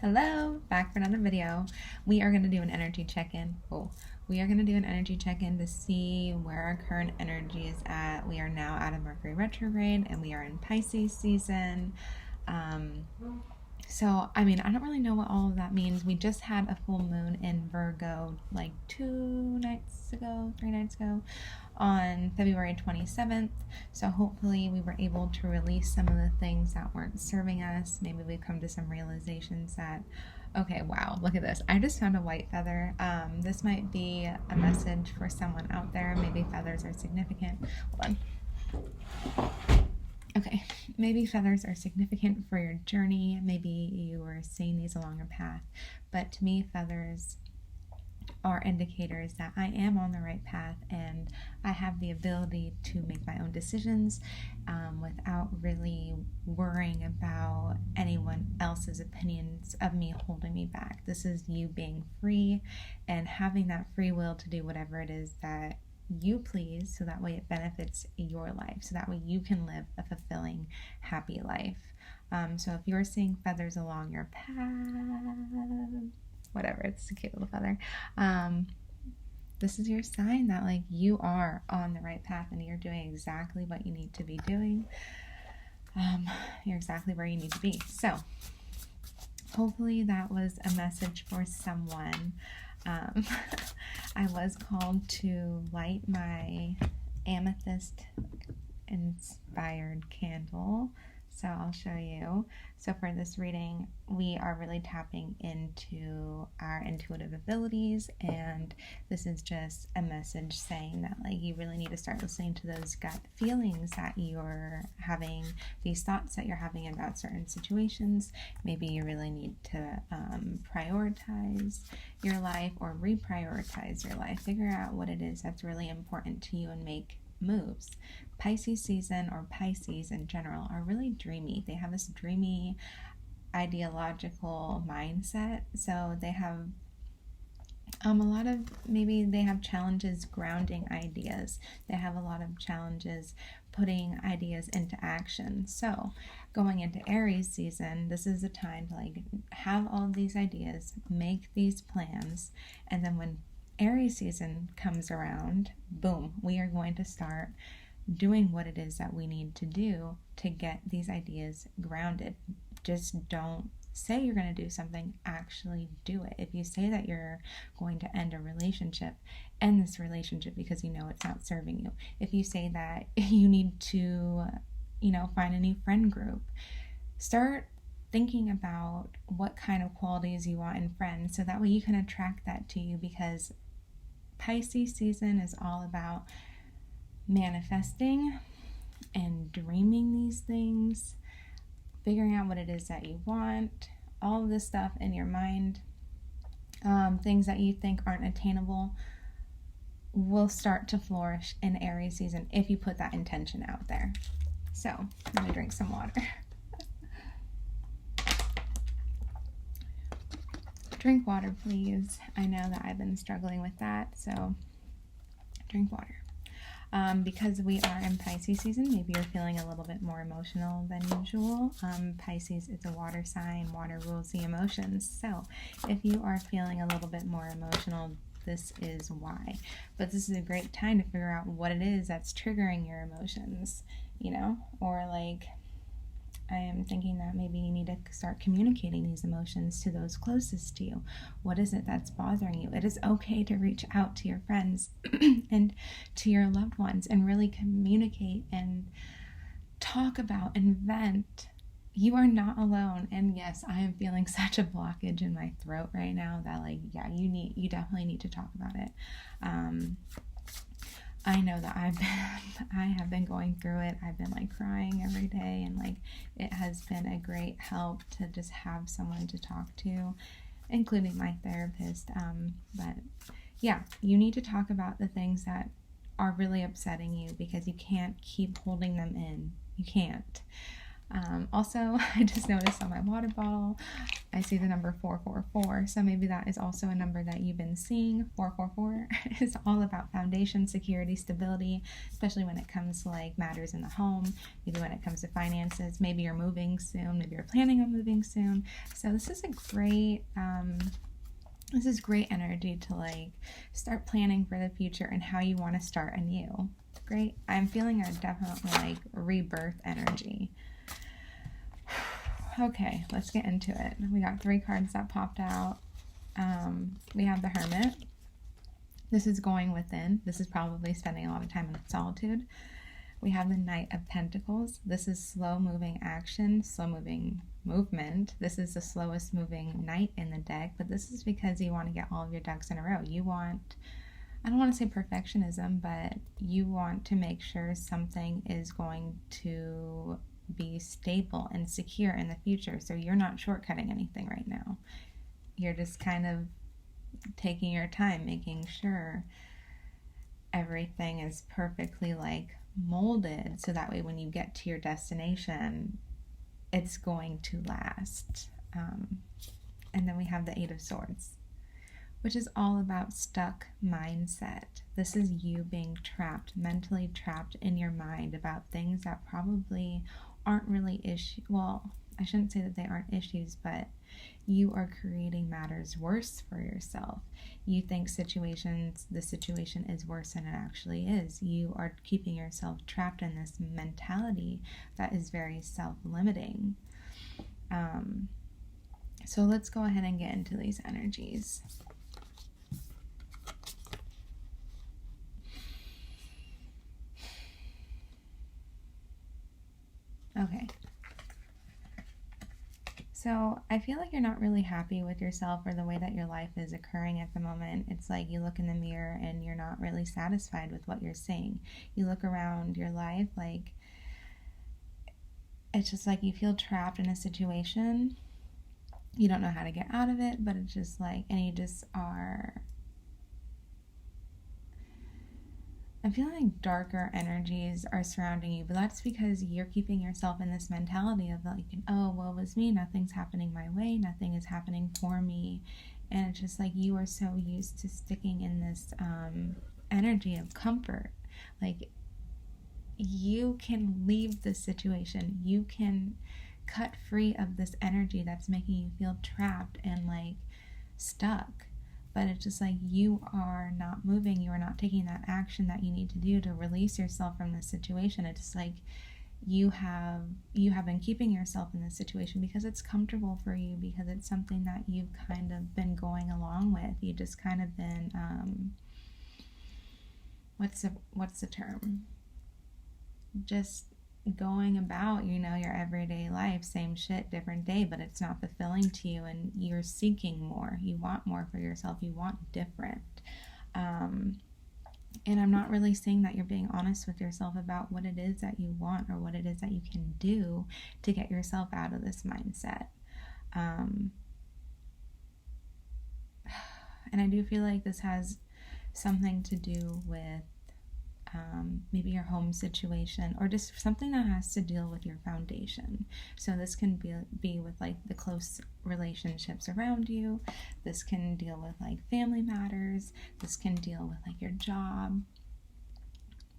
Hello, back for another video. We are going to do an energy check-in. We are going to do an energy check-in to see where our current energy is at. We are now out of Mercury retrograde and we are in Pisces season. I don't really know what all of that means. We just had a full moon in Virgo like 3 nights ago, on February 27th. So hopefully we were able to release some of the things that weren't serving us. Maybe we've come to some realizations that, okay, wow, look at this. I just found a white feather. This might be a message for someone out there. Maybe feathers are significant. Hold on. Okay, maybe feathers are significant for your journey. Maybe you were seeing these along your path. But to me, feathers are indicators that I am on the right path and I have the ability to make my own decisions without really worrying about anyone else's opinions of me holding me back. This is you being free and having that free will to do whatever it is that you please, so that way it benefits your life, so that way you can live a fulfilling, happy life. So if you're seeing feathers along your path, whatever, it's a cute little feather, this is your sign that like you are on the right path and you're doing exactly what you need to be doing. You're exactly where you need to be. So hopefully that was a message for someone. I was called to light my amethyst inspired candle, so I'll show you. So for this reading, we are really tapping into our intuitive abilities, and this is just a message saying that like you really need to start listening to those gut feelings that you're having, these thoughts that you're having about certain situations. Maybe you really need to prioritize your life or reprioritize your life. Figure out what it is that's really important to you and make moves. Pisces season, or Pisces in general, are really dreamy. They have this dreamy ideological mindset. So they have they have challenges grounding ideas. They have a lot of challenges putting ideas into action. So going into Aries season, this is a time to like have all of these ideas, make these plans, and then when Aries season comes around, boom, we are going to start doing what it is that we need to do to get these ideas grounded. Just don't say you're going to do something, actually do it. If you say that you're going to end a relationship, end this relationship because you know it's not serving you. If you say that you need to, find a new friend group, start thinking about what kind of qualities you want in friends so that way you can attract that to you, because Pisces season is all about manifesting and dreaming these things, figuring out what it is that you want, all of this stuff in your mind, things that you think aren't attainable will start to flourish in Aries season if you put that intention out there. So I'm going to drink some water. Drink water, please. I know that I've been struggling with that, so drink water. Because we are in Pisces season, maybe you're feeling a little bit more emotional than usual. Pisces is a water sign. Water rules the emotions. So if you are feeling a little bit more emotional, this is why. But this is a great time to figure out what it is that's triggering your emotions, or like, I am thinking that maybe you need to start communicating these emotions to those closest to you. What is it that's bothering you? It is okay to reach out to your friends and to your loved ones and really communicate and talk about and vent. You are not alone. And yes, I am feeling such a blockage in my throat right now that you definitely need to talk about it. I know that I have been going through it. I've been like crying every day, and it has been a great help to just have someone to talk to, including my therapist. But yeah, you need to talk about the things that are really upsetting you, because you can't keep holding them in. You can't. Also, I just noticed on my water bottle, I see the number 444. So maybe that is also a number that you've been seeing. 444 is all about foundation, security, stability, especially when it comes to like matters in the home, maybe when it comes to finances. Maybe you're moving soon, maybe you're planning on moving soon. So this is a great great energy to like start planning for the future and how you want to start anew. Great. I'm feeling a definitely like rebirth energy. Okay, let's get into it. We got 3 cards that popped out. We have the Hermit. This is going within. This is probably spending a lot of time in solitude. We have the Knight of Pentacles. This is slow moving action, slow moving movement. This is the slowest moving knight in the deck, but this is because you want to get all of your ducks in a row. You want, I don't want to say perfectionism, but you want to make sure something is going to be stable and secure in the future. So you're not shortcutting anything right now. You're just kind of taking your time, making sure everything is perfectly like molded, so that way when you get to your destination, it's going to last. And then we have the 8 of Swords, which is all about stuck mindset. This is you being trapped, mentally trapped in your mind about things that probably aren't really issues. Well, I shouldn't say that they aren't issues, but you are creating matters worse for yourself. You think the situation is worse than it actually is. You are keeping yourself trapped in this mentality that is very self-limiting. So let's go ahead and get into these energies. Okay. So I feel like you're not really happy with yourself or the way that your life is occurring at the moment. It's like you look in the mirror and you're not really satisfied with what you're seeing. You look around your life, like it's just like you feel trapped in a situation. You don't know how to get out of it, but it's just like, and you just are, I'm feeling like darker energies are surrounding you, but that's because you're keeping yourself in this mentality of like, oh, woe is me, nothing's happening my way, nothing is happening for me. And it's just like you are so used to sticking in this energy of comfort. Like you can leave this situation, you can cut free of this energy that's making you feel trapped and like stuck. But it's just like you are not moving, you are not taking that action that you need to do to release yourself from this situation. It's just like you have been keeping yourself in this situation because it's comfortable for you, because it's something that you've kind of been going along with. You just kind of been what's the term? Just going about, your everyday life, same shit, different day, but it's not fulfilling to you and you're seeking more. You want more for yourself. You want different. And I'm not really saying that you're being honest with yourself about what it is that you want or what it is that you can do to get yourself out of this mindset. And I do feel like this has something to do with maybe your home situation, or just something that has to deal with your foundation. So this can be with like the close relationships around you. This can deal with like family matters. This can deal with like your job.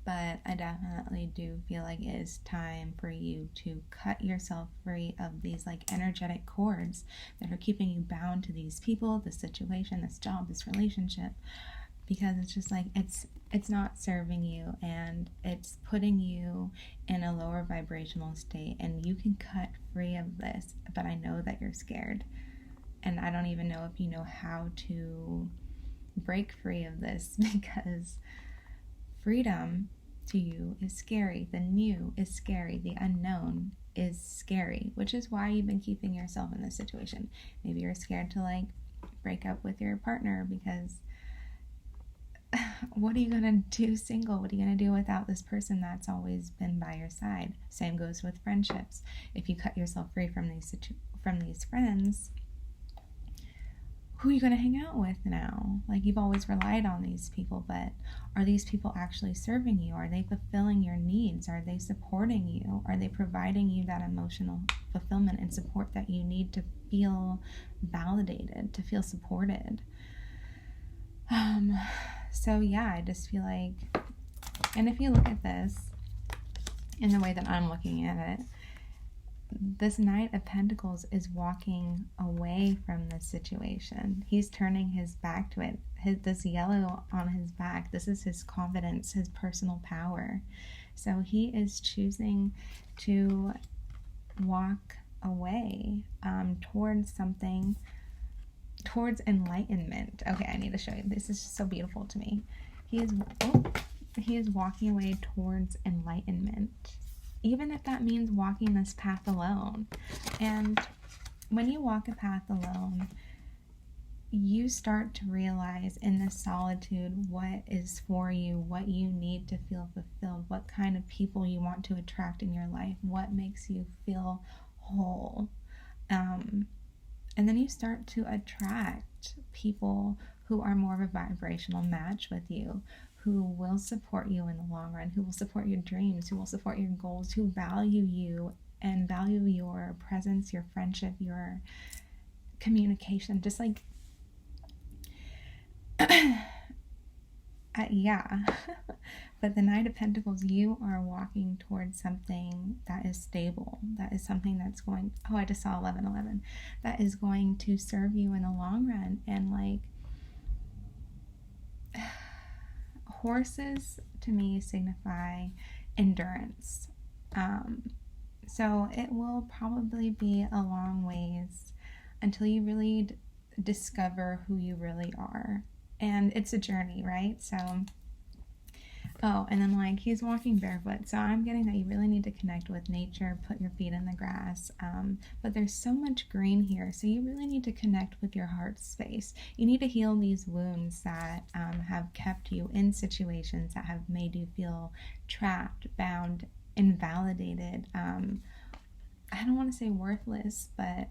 But I definitely do feel like it is time for you to cut yourself free of these like energetic cords that are keeping you bound to these people, this situation, this job, this relationship. Because it's just like it's not serving you and it's putting you in a lower vibrational state, and you can cut free of this. But I know that you're scared, and I don't even know if you know how to break free of this, because freedom to you is scary. The new is scary. The unknown is scary, which is why you've been keeping yourself in this situation. Maybe you're scared to like break up with your partner because what are you going to do single? What are you going to do without this person that's always been by your side? Same goes with friendships. If you cut yourself free from these friends, who are you going to hang out with now? Like, you've always relied on these people, but are these people actually serving you? Are they fulfilling your needs? Are they supporting you? Are they providing you that emotional fulfillment and support that you need to feel validated, to feel supported? So yeah, I just feel like, and if you look at this in the way that I'm looking at it, this Knight of Pentacles is walking away from this situation. He's turning his back to it. This yellow on his back, this is his confidence, his personal power. So he is choosing to walk away towards something, towards enlightenment. Okay, I need to show you. This is just so beautiful to me. He is walking away towards enlightenment, even if that means walking this path alone. And when you walk a path alone, you start to realize in this solitude what is for you, what you need to feel fulfilled, what kind of people you want to attract in your life, what makes you feel whole. And then you start to attract people who are more of a vibrational match with you, who will support you in the long run, who will support your dreams, who will support your goals, who value you and value your presence, your friendship, your communication. Just like, yeah. But the Knight of Pentacles, you are walking towards something that is stable, that is something that's going, oh, I just saw 1111, that is going to serve you in the long run. And like, horses to me signify endurance. So it will probably be a long ways until you really discover who you really are. And it's a journey, right? So, oh, and then like, he's walking barefoot. So I'm getting that you really need to connect with nature, put your feet in the grass. But there's so much green here. So you really need to connect with your heart space. You need to heal these wounds that have kept you in situations that have made you feel trapped, bound, invalidated. I don't want to say worthless, but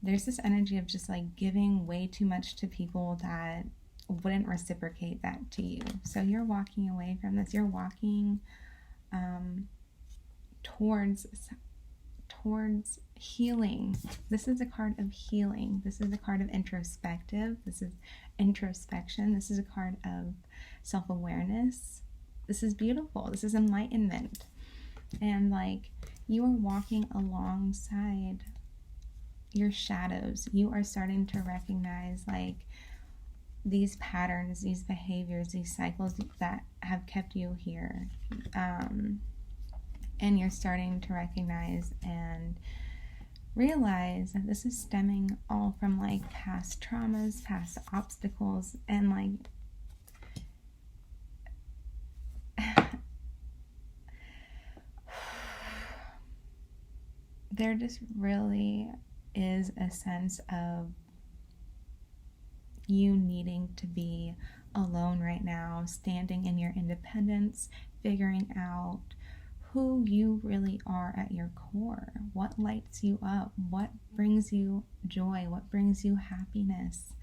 there's this energy of just like giving way too much to people that wouldn't reciprocate that to you. So you're walking away from this. You're walking towards healing. This is a card of healing. This is a card of introspective. This is introspection. This is a card of self-awareness. This is beautiful. This is enlightenment. And like, you are walking alongside your shadows. You are starting to recognize like these patterns, these behaviors, these cycles that have kept you here. And you're starting to recognize and realize that this is stemming all from like past traumas, past obstacles, and like there just really is a sense of you needing to be alone right now, standing in your independence, figuring out who you really are at your core, what lights you up, what brings you joy, what brings you happiness.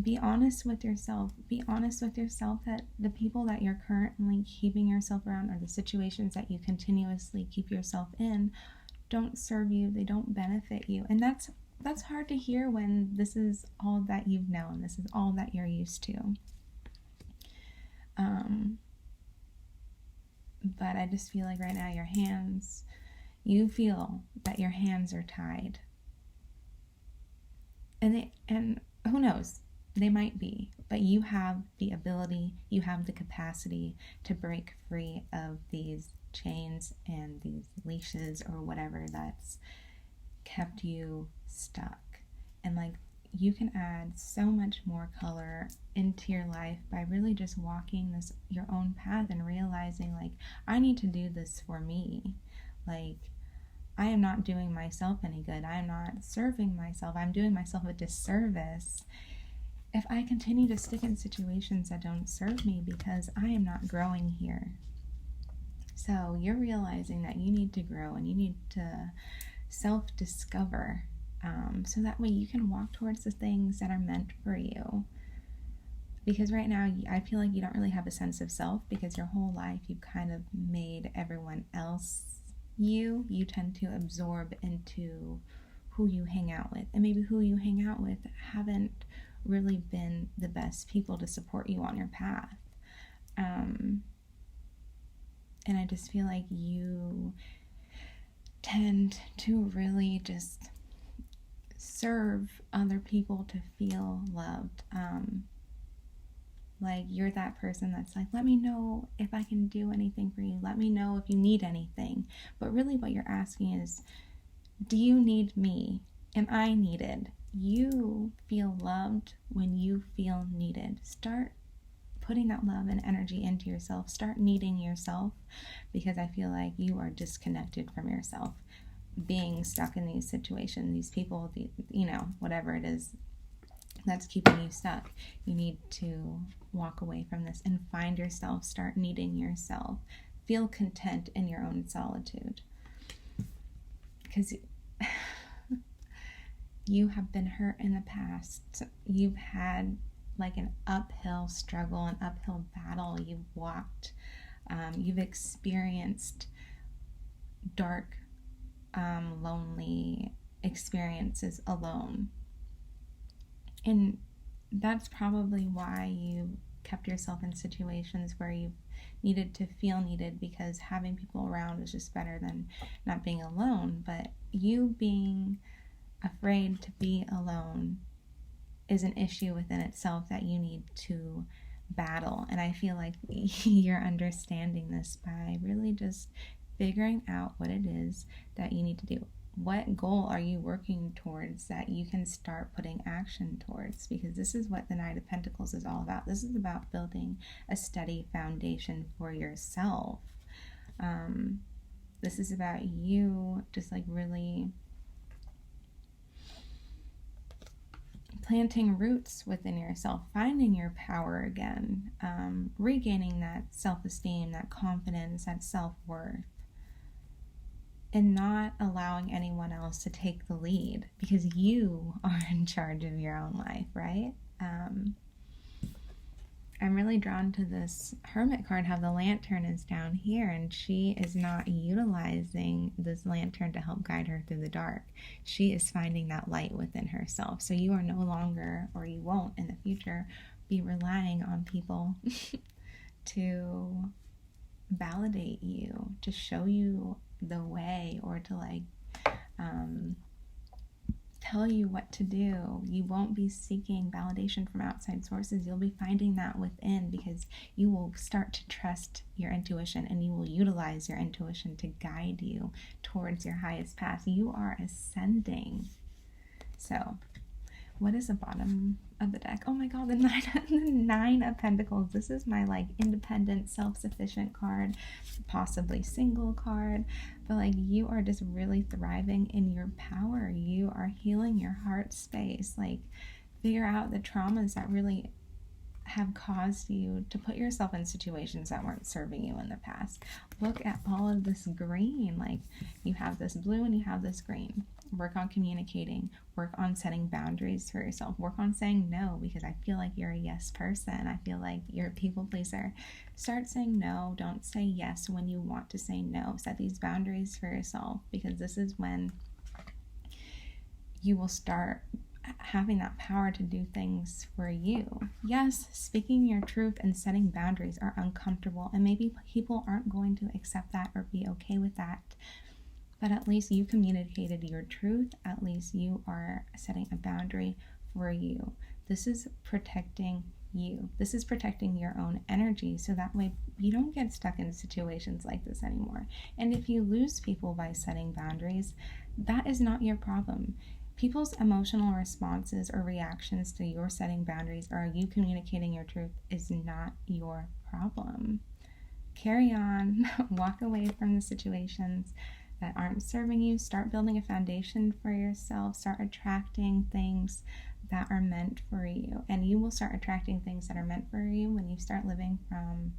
Be honest with yourself. Be honest with yourself that the people that you're currently keeping yourself around, or the situations that you continuously keep yourself in, don't serve you. They don't benefit you. And that's hard to hear when this is all that you've known. This is all that you're used to. But I just feel like right now you feel that your hands are tied. And who knows, they might be, but you have the ability, you have the capacity to break free of these chains and these leashes or whatever that's kept you stuck. And like, you can add so much more color into your life by really just walking your own path and realizing like, I need to do this for me. Like, I am not doing myself any good. I am not serving myself. I'm doing myself a disservice if I continue to stick in situations that don't serve me, because I am not growing here. So you're realizing that you need to grow and you need to self-discover. so that way you can walk towards the things that are meant for you. Because right now, I feel like you don't really have a sense of self, because your whole life you've kind of made everyone else you. You tend to absorb into who you hang out with. And maybe who you hang out with haven't really been the best people to support you on your path. And I just feel like you tend to really just serve other people to feel loved. Like, you're that person that's like, let me know if I can do anything for you. Let me know if you need anything. But really what you're asking is, do you need me? Am I needed? You feel loved when you feel needed. Start putting that love and energy into yourself. Start needing yourself, because I feel like you are disconnected from yourself. Being stuck in these situations, these people, whatever it is that's keeping you stuck. You need to walk away from this and find yourself. Start needing yourself. Feel content in your own solitude. Because you have been hurt in the past. You've had like an uphill struggle, an uphill battle you've walked. You've experienced dark, lonely experiences alone. And that's probably why you kept yourself in situations where you needed to feel needed, because having people around is just better than not being alone. But you being afraid to be alone is an issue within itself that you need to battle. And I feel like you're understanding this by really just figuring out what it is that you need to do. What goal are you working towards that you can start putting action towards? Because this is what the Knight of Pentacles is all about. This is about building a steady foundation for yourself. This is about you just like really planting roots within yourself, finding your power again, regaining that self-esteem, that confidence, that self-worth. And not allowing anyone else to take the lead, because you are in charge of your own life, right? I'm really drawn to this Hermit card, how the lantern is down here, and she is not utilizing this lantern to help guide her through the dark. She is finding that light within herself. So you are no longer, or you won't in the future, be relying on people to validate you, to show you the way, or to tell you what to do. You won't be seeking validation from outside sources. You'll be finding that within, because you will start to trust your intuition, and you will utilize your intuition to guide you towards your highest path. You are ascending. So what is the bottom of the deck? Oh my god, the Nine of Pentacles. This is my independent, self-sufficient card, possibly single card, but you are just really thriving in your power. You are healing your heart space. Figure out the traumas that really have caused you to put yourself in situations that weren't serving you in the past. Look at all of this green. You have this blue and you have this green. Work on communicating. Work on setting boundaries for yourself. Work on saying no, because I feel like you're a yes person. I feel like you're a people pleaser. Start saying no. Don't say yes when you want to say no. Set these boundaries for yourself, because this is when you will start having that power to do things for you. Yes, speaking your truth and setting boundaries are uncomfortable, and maybe people aren't going to accept that or be okay with that. But at least you communicated your truth. At least you are setting a boundary for you. This is protecting you. This is protecting your own energy, so that way you don't get stuck in situations like this anymore. And if you lose people by setting boundaries, that is not your problem. People's emotional responses or reactions to your setting boundaries, or you communicating your truth, is not your problem. Carry on. Walk away from the situations that aren't serving you. Start building a foundation for yourself. Start attracting things that are meant for you. And you will start attracting things that are meant for you when you start living from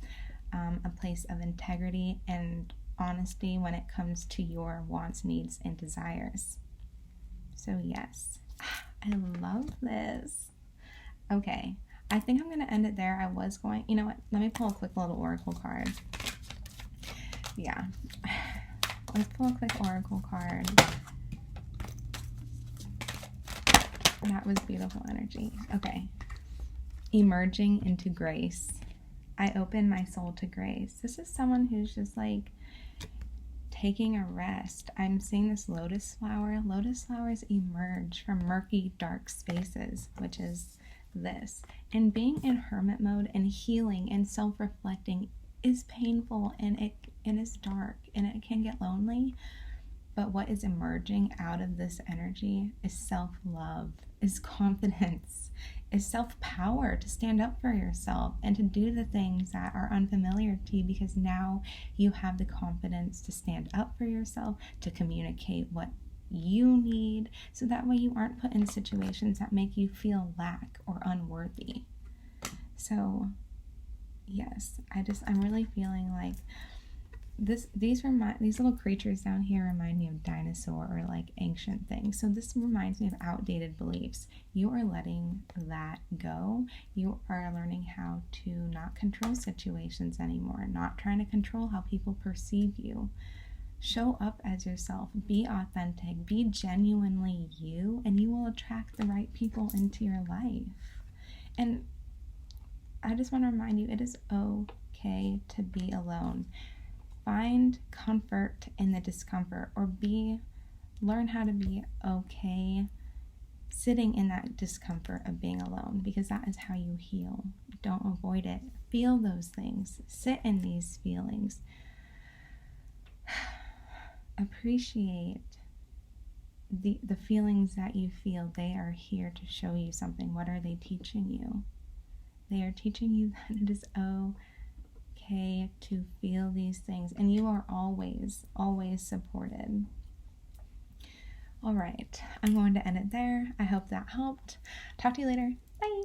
a place of integrity and honesty when it comes to your wants, needs, and desires. So yes, I love this. Okay, I think I'm going to end it there. I was going, you know what? Let me pull a quick little oracle card. Yeah. Let's pull a quick oracle card. That was beautiful energy. Okay. Emerging into grace. I open my soul to grace. This is someone who's just like taking a rest. I'm seeing this lotus flower. Lotus flowers emerge from murky, dark spaces, which is this. And being in hermit mode and healing and self-reflecting is painful, and it is dark, and it can get lonely. But what is emerging out of this energy is self-love, is confidence, is self-power to stand up for yourself and to do the things that are unfamiliar to you, because now you have the confidence to stand up for yourself, to communicate what you need, so that way you aren't put in situations that make you feel lack or unworthy. So yes, I'm really feeling like these little creatures down here remind me of dinosaur or like ancient things. So this reminds me of outdated beliefs. You are letting that go. You are learning how to not control situations anymore, not trying to control how people perceive you. Show up as yourself, be authentic, be genuinely you, and you will attract the right people into your life. And I just want to remind you, it is okay to be alone. Find comfort in the discomfort, or learn how to be okay sitting in that discomfort of being alone, because that is how you heal. Don't avoid it. Feel those things. Sit in these feelings. Appreciate the feelings that you feel. They are here to show you something. What are they teaching you? They are teaching you that it is okay to feel these things, and you are always supported. All right, I'm going to end it there. I hope that helped. Talk to you later. Bye.